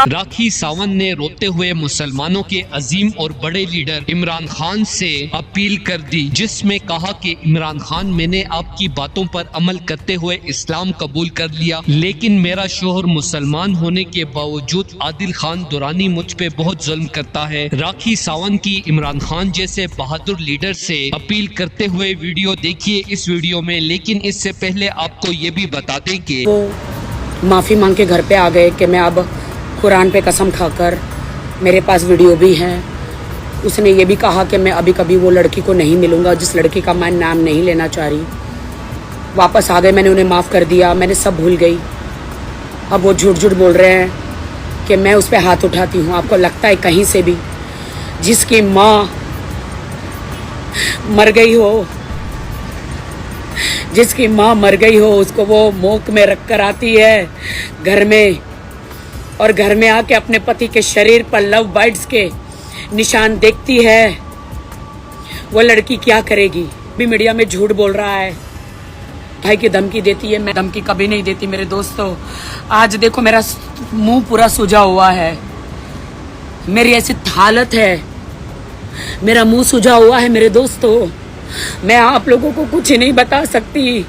राखी सावंत ने रोते हुए मुसलमानों के अजीम और बड़े लीडर इमरान खान से अपील कर दी, जिसमें कहा कि इमरान खान, मैंने आपकी बातों पर अमल करते हुए इस्लाम कबूल कर लिया, लेकिन मेरा शोहर मुसलमान होने के बावजूद आदिल खान दुरानी मुझ पे बहुत जुल्म करता है। राखी सावंत की इमरान खान जैसे बहादुर लीडर से अपील करते हुए वीडियो देखिए इस वीडियो में। लेकिन इससे पहले आपको ये भी बता दें कि वो माफ़ी मांग के घर पे आ गए कि मैं अब कुरान पे कसम खाकर, मेरे पास वीडियो भी है, उसने ये भी कहा कि मैं अभी कभी वो लड़की को नहीं मिलूंगा जिस लड़की का मैं नाम नहीं लेना चाह रही। वापस आ गए, मैंने उन्हें माफ़ कर दिया, मैंने सब भूल गई। अब वो झूठ झूठ बोल रहे हैं कि मैं उस पर हाथ उठाती हूँ। आपको लगता है कहीं से भी जिसकी माँ मर गई हो, जिसकी माँ मर गई हो, उसको वो मोक में रख कर आती है घर में, और घर में आके अपने पति के शरीर पर लव बाइट्स के निशान देखती है, वो लड़की क्या करेगी? भी मीडिया में झूठ बोल रहा है, भाई की धमकी देती है। मैं धमकी कभी नहीं देती मेरे दोस्तों। आज देखो मेरा मुंह पूरा सूजा हुआ है, मेरी ऐसी हालत है, मेरा मुंह सूजा हुआ है मेरे दोस्तों। मैं आप लोगों को कुछ नहीं बता सकती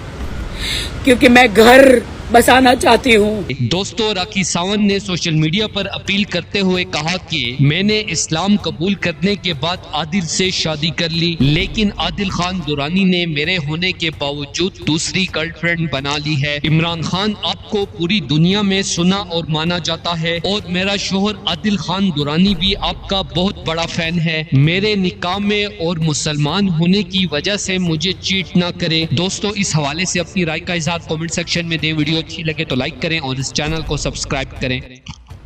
क्योंकि मैं घर बसाना चाहती हूँ। दोस्तों, राखी सावंत ने सोशल मीडिया पर अपील करते हुए कहा कि मैंने इस्लाम कबूल करने के बाद आदिल से शादी कर ली, लेकिन आदिल खान दुरानी ने मेरे होने के बावजूद दूसरी गर्लफ्रेंड बना ली है। इमरान खान, आपको पूरी दुनिया में सुना और माना जाता है, और मेरा शोहर आदिल खान दुरानी भी आपका बहुत बड़ा फैन है। मेरे निकाह में और मुसलमान होने की वजह से मुझे चीट ना करे। दोस्तों, इस हवाले से अपनी राय का इजहार कमेंट सेक्शन में दें। वीडियो अच्छी लगे तो लाइक करें और इस चैनल को सब्सक्राइब करें।